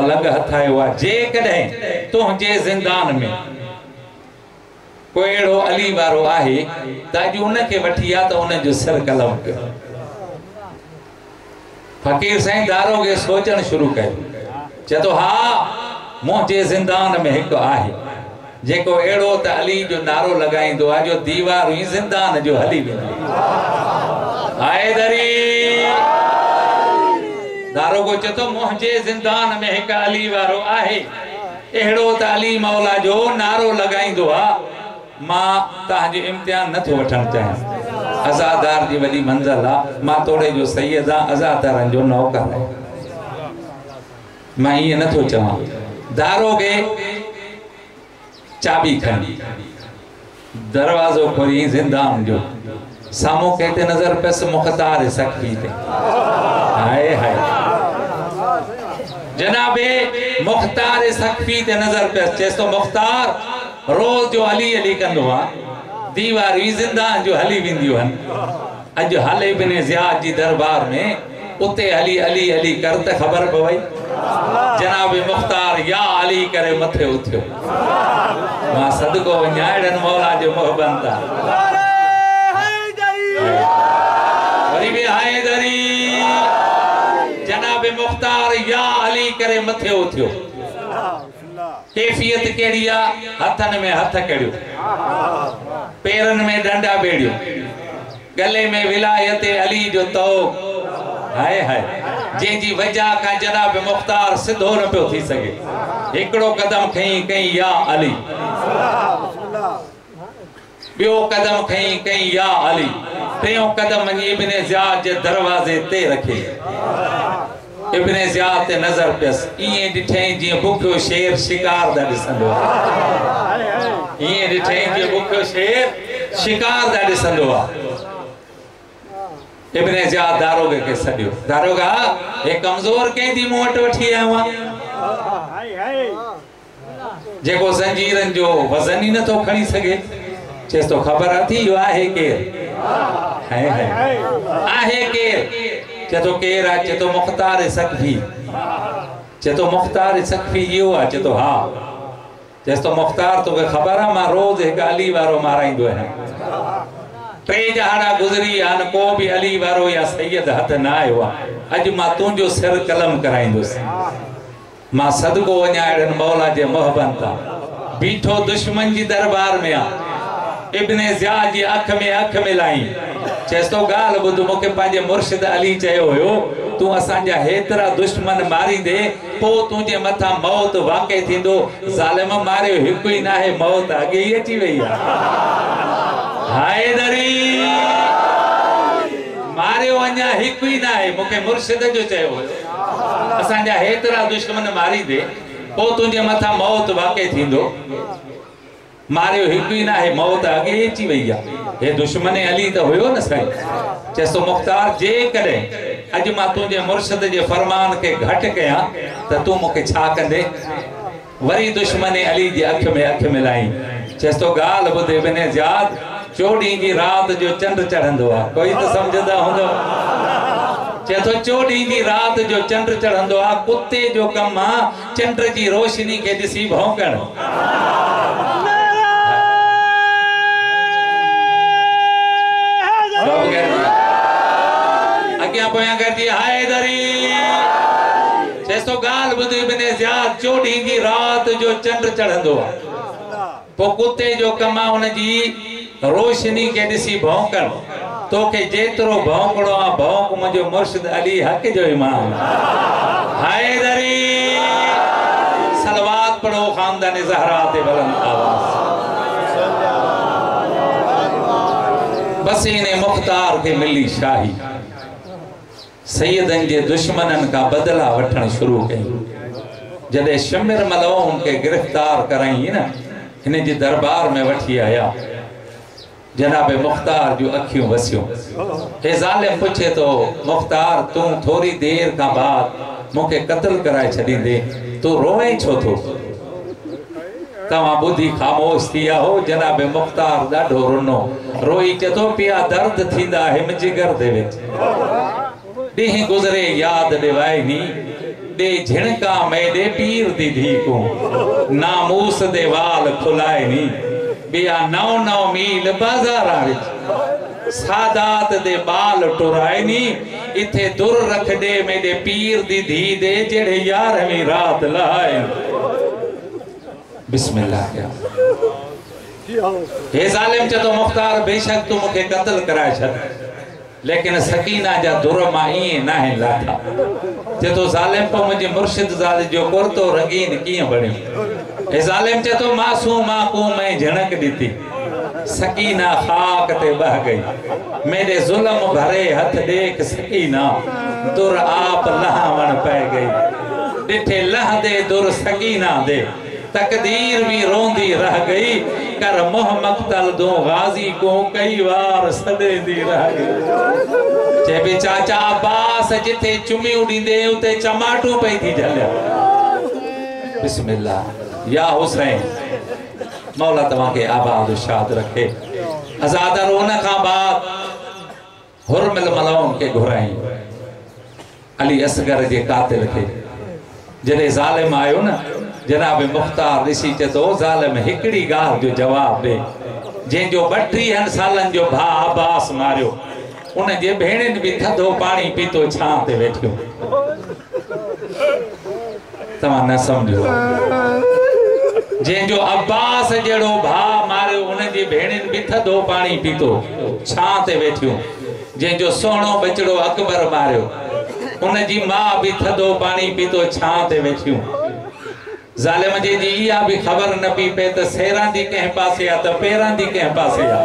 लग हथायो आहे जे कॾहिं तुंहिंजे ज़िंदान में कोई अहिड़ो अली वारो आहे त अॼु उनखे वठी आ त उनजो सिर कलम कयो। फ़कीर साईं दारोगे सोचण शुरू कयो, चए थो हा मुंहिंजे ज़िंदान में हिकु आहे जेको अहिड़ो त अली जो नारो लॻाईंदो आहे जो दीवार ई ज़िंदान जो हली वेंदी। हैदरी दारोगो चए थो मुंहिंजे ज़िंदान में हिकु अली वारो आहे अहिड़ो त अली मौला जो नारो लॻाईंदो आहे। मां तव्हांजो इम्तिहान नथो वठणु चाहियां, अज़ादार जी वॾी मंज़िल आहे, मां तोड़े जो सैयद आहियां, अज़ादारनि जो नौकर आहियां, मां ईअं नथो चवां। दारोगे चाबी खणी दरवाज़ो खोली ज़िंदान जो साम्हूं कंहिं ते नज़र पियसि मुख़्तार सखी ते। हाय हाय जनाबे मुख़्तार सखी ते नज़र पियसि, चएसि तो मुख़्तार रोज़ जो अली अली कंदो आहे, दीवार ई ज़िंदान जो हली वेंदियूं आहिनि। अॼु हल इब्न ज़ियाद जी दरबार में उते अली अली अली कर त ख़बर पवई जनाब मुख़्तार या अली करे मथे उथियो। मां सदको वञा अहिड़नि मौला जो मोहबत आहे। वरी बि हैदरी जनाब मुख़्तार या अली करे मथे उथियो। कैफियत केड़ी आ, हथन में हथ कड़ियो, पेरन में डंडा बेड़ियो, गले में विलायत अली जो तौक। हाय हाय जी वजह का जनाब मुख़्तार सिधो न पियो थी सके। एकड़ो कदम खई कई या अली, बियो कदम खई कई या अली, टियों कदम इब्न ज़ियाद जे दरवाजे ते रखे। इब्न ज़ियाद ते नजर पियस, इएं ॾिठईं जीअं बुखियो शेर शिकार दा ॾिसंदो आहे, इएं ॾिठईं जीअं बुखियो शेर शिकार दा ॾिसंदो आहे। इब्न ज़ियाद दारोगे के सॾियो, दारोगा हे कमज़ोर कंहिंजी मूं वटि वठी आयो आहे जेको ज़ंजीरनि जो वज़न ई नथो खणी सघे। चएसि तो ख़बर अथी इहो आहे केरु? आहे केरु? चए तो केरु आहे? चए तो मुख़्तार सखी। चए तो मुख़्तार सखी इहो आहे? चए तो हा। चएसि तो मुख़्तार तोखे ख़बर आहे मां रोज़ हिकु अली वारो माराईंदो आहियां, टे जहाड़ा गुज़री आहिनि को बि अली वारो या सैयद हथ न आयो आहे। अॼु मां तुंहिंजो सिर कलम कराईंदुसि। मां सदको वञा अहिड़नि मौला जे मोहबत आहे। बीठो दुश्मन जी दरबार में आहे, इब्न ज़ियाद जी अख में अख मिलाई। चएसि तो ॻाल्हि ॿुध, मूंखे पंहिंजे मुर्शिद अली चयो हुयो तूं असांजा हेतिरा दुश्मन मारींदे पोइ तुंहिंजे मथां मौत वाक़ई थींदो। ज़ालिम मारियो हिकु ई न आहे, मौत अॻे ई अची वई आहे। हैदरी मारियो अञा हिकु ई न आहे, मूंखे मुर्शिद जो चयो हुयो असांजा हेतिरा दुश्मन मारींदे पोइ तुंहिंजे मथां मौत वाक़ई थींदो। मारियो हिकु ई न आहे, मौत अॻे ई अची वई आहे। हे दुश्मन अली त हुयो न साईं। चएसि तो मुख़्तार जे कॾहिं अॼु मां तुंहिंजे मुर्शिद जे फरमान खे घटि कयां त तूं मूंखे छा कंदे? वरी दुश्मन अली जी अख में अख मिलाई। चएसि तो ॻाल्हि ॿुध इब्न ज़ियाद, चोॾहीं जी राति जो चंड चढ़ंदो आहे, कोई त सम्झंदा हूंदो। चए तो चोॾहीं जी राति जो चंड चढ़ंदो आहे, कुते जो कमु आहे चंड जी रोशनी खे ॾिसी भौंकण। अॻियां पोयां करजी हैदरी। चएसि तो ॻाल्हि ॿुध इब्न ज़ियाद, चोॾहीं जी राति जो चंड चढ़ंदो आहे, पोइ कुते जो कमु आहे उनजी रोशनी खे ॾिसी भौंकण। तोखे जेतिरो भौंकणो आहे भौंक, मुंहिंजो मुर्शिद अली हक़ जो इमाम। हैदरी सलवात पढ़ो खानदान ज़हरा ते बुलंद आवाज़। बस इने मुख़्तार के मिली शाही, सैयदन जे दुश्मनन का बदला वठण शुरू कई। जॾहिं शमिर मलऊन के गिरफ्तार कराई न, हिन जी दरबार में वठी आया। जनाब मुख़्तार जो अखियूं वसियूं। हे ज़ालिम पुछे तो मुख़्तार तू थोड़ी देर का बाद मूंखे क़त्ल कराए छॾींदे, तू रोए छो थो? तव्हां ॿुधी ख़ामोश थी विया हो। जनाब मुख़्तार ॾाढो रुनो, रोई चए तो पिया दर्द थींदा हिम जिगर दे विच। ॾींहं गुज़रे याद ॾिवाई नी, दे झिणका मेरे पीर दी धी को नामूस दे वाल खुलाए नी बिया 9 मील बाजारा विच सादात दे बाल टुराए नी इथे दुर रख दे मेरे पीर दी धी दे जेड़े 11वीं रात लाए। बिस्मिल्लाह क्या हे जालिम चतो मुख्तार बेशक तू मुखे कत्ल कराए छड़ लेकिन सकीना जा दुर माई ना है लाथा चतो जालिम को मुझे मुर्शिद ज़ाद जो कुर्तो रंगीन किए बने हे जालिम चतो मासूमा को मैं झणक दीती सकीना खाक ते बह गई मेरे जुल्म भरे हथ देख सकीना दुर आप लहावन पै गई डिठे लह दे दुर सकीना दे तकदीर भी रोंदी रह गई कर मोह मक्तल दो गाजी को कई बार सदे दी रह गई चे बे चाचा अब्बास जिथे चुमियूं दींदे उते चमाटू पई थी झलिया। बिस्मिल्लाह या हुसैन मौला तवा के आबाद शाद रखे। आजादा रोन का बाद हुरमिल मलाउन के घुराई अली असगर जे कातिल के जने जालिम आयो ना जनाब मुख्तार ऋषि चतो जालिम हिकड़ी गाल जो जवाब दे जें जो 32 सालन जो भा अब्बास मारियो उन जे भेणन भी थधो पानी पीतो छां ते बैठियो तमा न समझो जें जो अब्बास जेड़ो भा मारियो उन जे भेणन भी थधो पानी पीतो छां ते बैठियो जें जो सोहणो बचड़ो अकबर मारियो उन जी मां भी थधो पानी पीतो छां ते बैठियो जालिम जी इया भी खबर न पी पे त सेरा दी कह पासे आ त पेरा दी कह पासे आ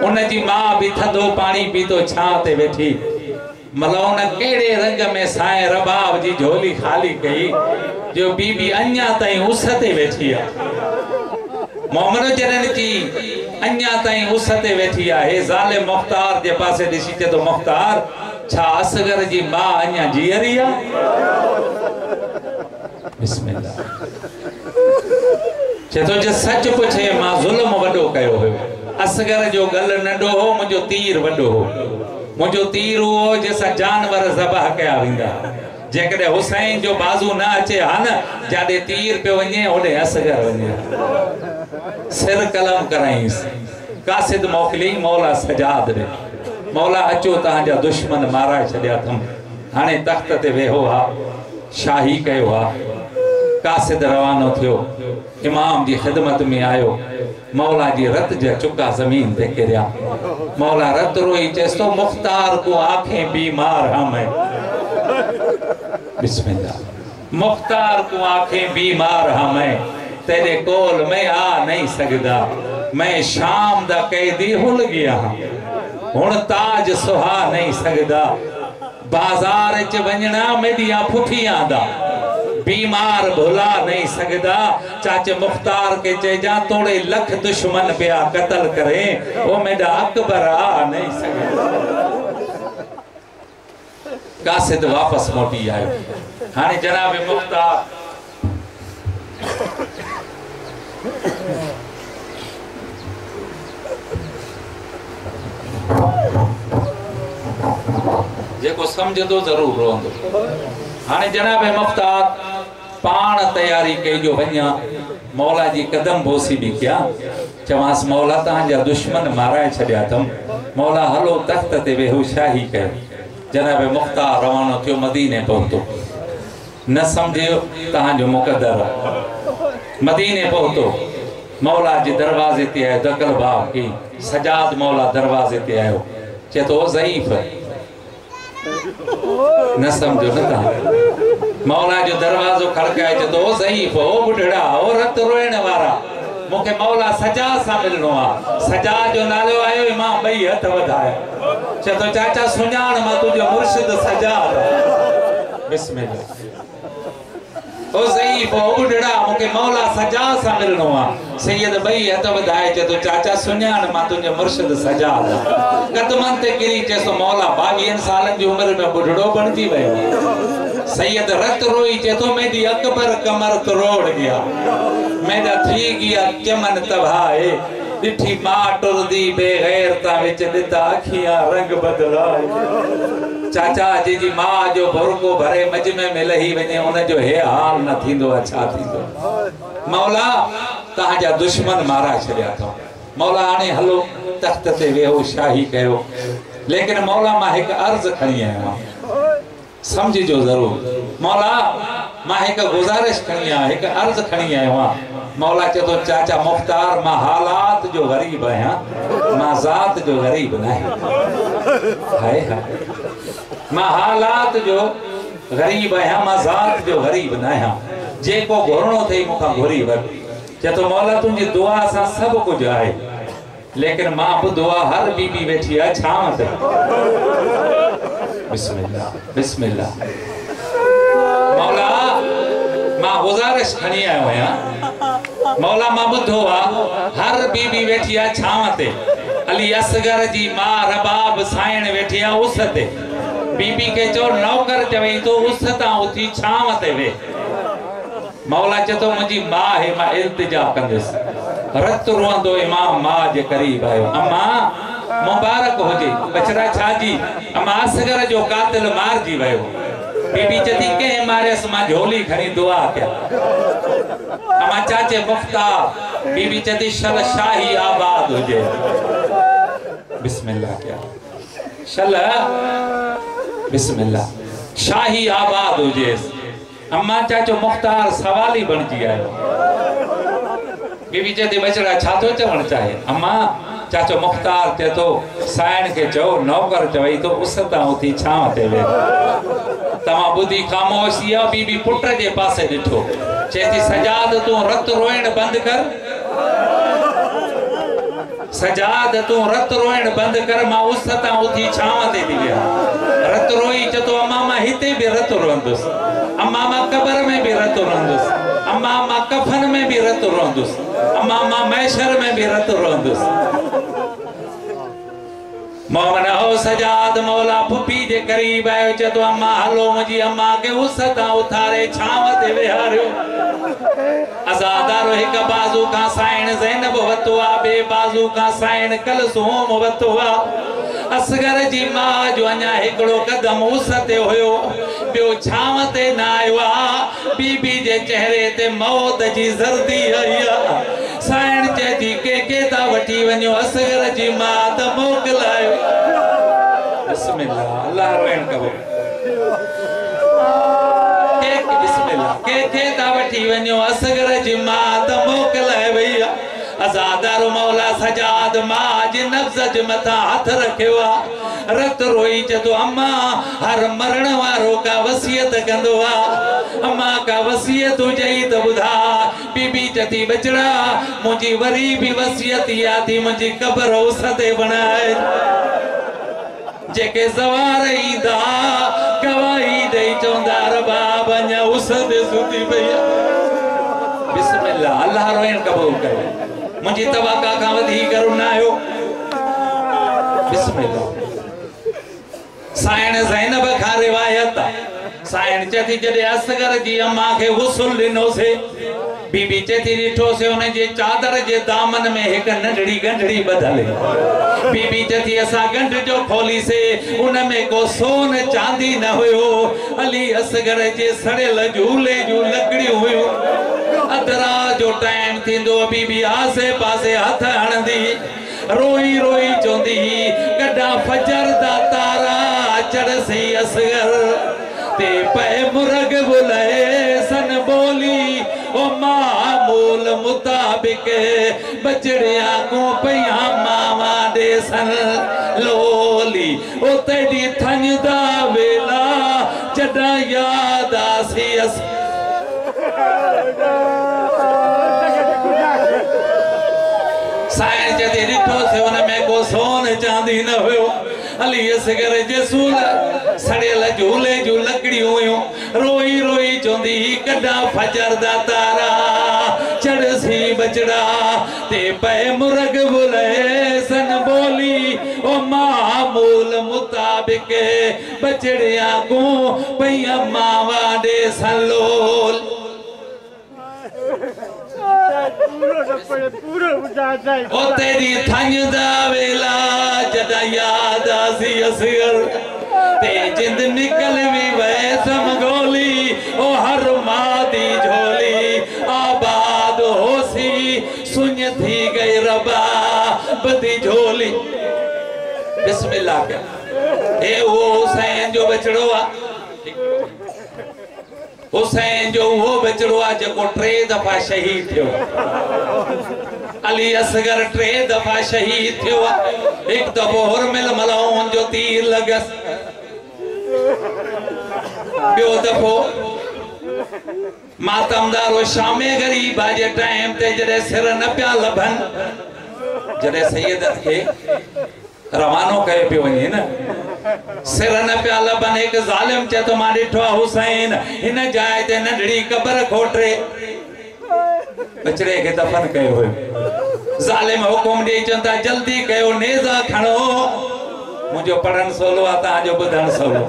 उन जी मां भी थधो पानी पीतो छां ते बैठी मलौन केड़े रंग में साए रबाब जी झोली खाली कई जो बीबी अन्या ताई उस ते बैठी आ मोहम्मद जनन की अन्या ताई उस ते बैठी आ हे जालिम मुख्तार जे पासे दिसी ते तो मुख्तार छा असगर जी मां अन्या जीअरी आ। बिस्मिल्लाह चतो जे सच पुछे मां जुल्म वडो कयो हो असगर जो गल नंडो हो मुजो तीर वडो हो मुजो तीर हो जैसा जानवर ज़बह कया विंदा जेकरे हुसैन जो बाजू ना अचे हा न जादे तीर पे वने ओडे असगर वने सिर कलम कराईस कासिद मोकली मौला सजाद दे मौला अचो ता जा दुश्मन मारा छड्या थम हाने तख्त ते वेहो हा शाही कयो हा कासिद रवानो थियो इमाम जी खिदमत में आयो मौला जी रत जा चुका जमीन ते गिरया मौला रत रोई चेस्तो मुख्तार को आंखें बीमार हम है। बिस्मिल्लाह मुख्तार को आंखें बीमार हम है तेरे कोल मैं आ नहीं सकदा मैं शाम दा कैदी हुल गया हुण ताज सुहा नहीं सकदा बाजार च वंजना मेडिया फुफियां दा बीमार भुला नहीं सकदा चाचे मुख्तार के चेजा तोड़े लख दुश्मन पिया कत्ल करे वो मेरा अकबर आ नहीं सकदा। कासिद वापस मोटी आयो हाने जनाब मुख्तार जेको समझदो जरूर रोंदो हाने जनाब मुख्तार पान तैयारी कई जो वन्या मौला जी कदम बोसी भी क्या चवास मौला तहां दुश्मन माराए छड्या थम मौला हलो तख्त ते वेहू शाही कयो जनाब मुख्तार रवानो थियो मदीने पहुतो न समझियो तहां जो मुकद्दर मदीने पहुतो मौला जी दरवाजे ते आयो दकल बाब की सजाद मौला दरवाजे ते आयो चेतो ज़ईफ न समझो न ता मौला जो दरवाजो खड़काए चतो ज़ईफ ओ बुढ़ड़ा ओ रत रोइण वारा मुखे मौला सजा सा मिलनो आ सजा जो नालो आयो इमाम भई हथ वधाए चतो चाचा सुञाण मा तुजो मुर्शिद सजा। बिस्मिल्लाह ओ ज़ईफ ओ बुढ़ड़ा मुखे मौला सजा सा मिलनो आ सैयद भई हथ वधाए चतो चाचा सुञाण मा तुजो मुर्शिद सजा कदमन ते गिरी चेसो मौला 22 सालन जी उम्र में बुढ़ड़ो बनजी वयो सैयद रत रोई चे तो मेरी अकबर कमर तोड़ गया मेरा थी गया चमन तबाहे दिठी मां टुरदी बेगैरता विच दिता अखियां रंग बदलाए चाचा जी मां जो भुरको भरे मजमे में लही वने उन जो हे हाल न थींदो अच्छा थींदो मौला तहाजा दुश्मन मारा छड़िया था मौला आने हलो तख्त ते वेहो शाही कयो लेकिन मौला मां एक अर्ज खणी आया समझिजो जरूर मौला मां एक गुजारिश खणी आया एक अर्ज खणी आया मौला चे तो चाचा मुख्तार मां हालात जो गरीब आया मां जात जो गरीब नहीं हाय हाय मां हालात जो गरीब आया मां जात जो गरीब नहीं जेको घुरणो थई मुखा घुरी वर चे तो मौला तुझी दुआ सा सब कुछ आए लेकिन मां बि दुआ हर बीबी बैठी है छाव ते बिस्मिल्लाह बिस्मिल्लाह मौला मां गुजारिश खणी आयो आया मौला मां बुधो हर बीबी बैठी है छाव ते अली असगर जी मां रबाब साइण बैठी है उस ते बीबी के चो नौकर चवई तो उस ता उठी छाव ते वे मौला चतो मुजी मां है मां इल्तिजा कंदस रत रोंदो इमाम मां जे करीब आयो अम्मा मुबारक होजे बचड़ा छाजी अम्मा असगर जो कातिल मार जी वयो बीबी चती के मारे मां झोली खणी दुआ क्या अम्मा चाचे मुफ्तार बीबी चती शल शाही आबाद होजे बिस्मिल्लाह क्या शल बिस्मिल्लाह शाही आबाद होजे अम्मा चाचो मुख्तार सवाली बन जी आयो बीबी चती बचड़ा छातो चवण चाहे अम्मा चाचो मुख्तार ते तो साइण के चो नौकर चवई तो उसता उठी छाव ते वे तमा बुधी खामोश या बीबी पुट जे पासे दिठो चेती सजाद तू रत रोइण बंद कर सजाद तू रत रोइण बंद कर मां उसता उठी छाव ते दिया रत रोई चतो अम्मा मां हिते भी रत रोंदुस अम्मा मां कब्र में भी रत रोंदुस अम्मा मां कफन में भी रत रोंदुस अम्मा मां मैशर में भी रत रोंदुस मोमन हो सजाद मौला फुफी जे करीब आयो चतो अम्मा हलो मुजी अम्मा के उसता उथारे छाव ते वेहारियो अज़ादारो एक बाजू का साइण ज़ैनब वतुआ बे बाजू का साइण कलसूम वतुआ असगर जी मां जो अन्या एकड़ो कदम उसते होयो बियो छाव ते ना आयो बीबी जे चेहरे ते मौत जी जर्दी आया साइण चेती के ता वठी वन्यो असगर जी मां त मोकलायो बिस्मिल्लाह अल्लाह रहम करो एक बिस्मिल्लाह के ता वठी वन्यो असगर जी मां त मोकलायो भैया अज़ादारो मौला सजाद मां जे नफ्स जे मथा हाथ रखियो रत रोई चतो अम्मा हर मरण वारो का वसियत कंदो अम्मा का वसियत हुजई त बुधा बीबी चती बचड़ा मुजी वरी भी वसियत या थी मुजी कब्र उसते बनाए जेके सवार ईदा गवाही दई चोंदार बाब अन्या उसते सुती भैया बिस्मिल्लाह अल्लाह रोइन कबूल करे मुझे तवक्का का वधी करो ना आयो बिस्मिल्लाह साइण ज़ैनब का रिवायत साइण चती जदे असगर जी अम्मा के गुस्ल दिनो से बीबी चती दिठो से उन जे चादर जे दामन में एक नंढड़ी गंढड़ी बदले बीबी चती असा गंढ जो खोली से उन में को सोन चांदी न हुयो अली असगर जे सड़ेल झूले जो लकड़ी हुयो अदरा जो टाइम थींदो बीबी आसे पासे हाथ हणंदी रोई रोई चोंदी कड़ा फजर दा तारा चढ़सी असगर ते पे मुर्ग बुलाए सन बोली ओ मामूल मुताबिक बचड़िया को पिया मावा दे सन लोली ओ तेरी थंजदा वेला जड़ा याद आसी अस साइण जदी रिठो से उन में को सोन चांदी न हुयो अली असगर जे सूल सड़ेल झूले जो लकड़ी हुयो रोई रोई चोंदी कड़ा फजर दा तारा चढ़ सी बचड़ा ते पे मुर्ग बुले सन बोली ओ मामूल मुताबिक बचड़िया को पैया मावा दे सलोल ओ तेरी थंज दा वेला जदा याद आसी असगर ते जिंद निकल भी वैसम गोली ओ हर मादी झोली आबाद होसी सुन थी गई रबा बदी झोली बिस्मिल्लाह क्या ए वो हुसैन जो बचड़ो आ हुसैन जो वो बचड़ो आ जो 3 दफा शहीद थियो अली असगर 3 दफा शहीद थियो एक दफो हुरमिल मलाउन जो तीर लगस बियो दफो मातमदारो शामे गरीब जे टाइम ते जड़े सिर न पिया लभन जड़े सैयद के रवानो कहे पियो वने न सिर न पिया लभन एक जालिम चे तो मां डिठो हुसैन इन जाए ते नंढड़ी कब्र खोटरे बचड़े के दफन कयो हो जालिम हुकुम दे चंदा जल्दी कयो नेजा खणो मुझो पढ़न सोलो आता जो बुधन सोलो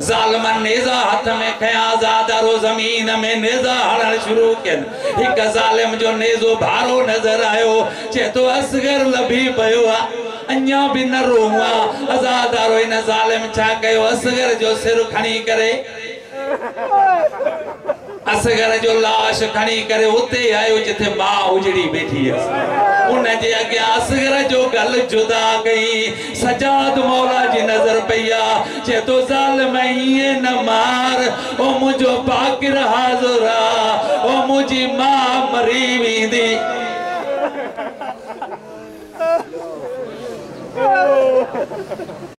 जालिमन नेजा हाथ में खया आजादारो जमीन में नेजा हड़न शुरू कन एक जालिम जो नेजो भारो नजर आयो चे तो असगर लभी पयो अन्या भी न रोवा आजादारो इन जालिम छा कयो असगर जो सिर खणी करे असगर जो लाश खणी करे उते आयो जिथे मां उजड़ी बैठी है उन जे अगे असगर जो गल जुदा गई सजाद मौला जी नजर पया जे तो जालिम ये न मार ओ मुझो पाकिर हाजुरा ओ मुझी मां मरी वींदी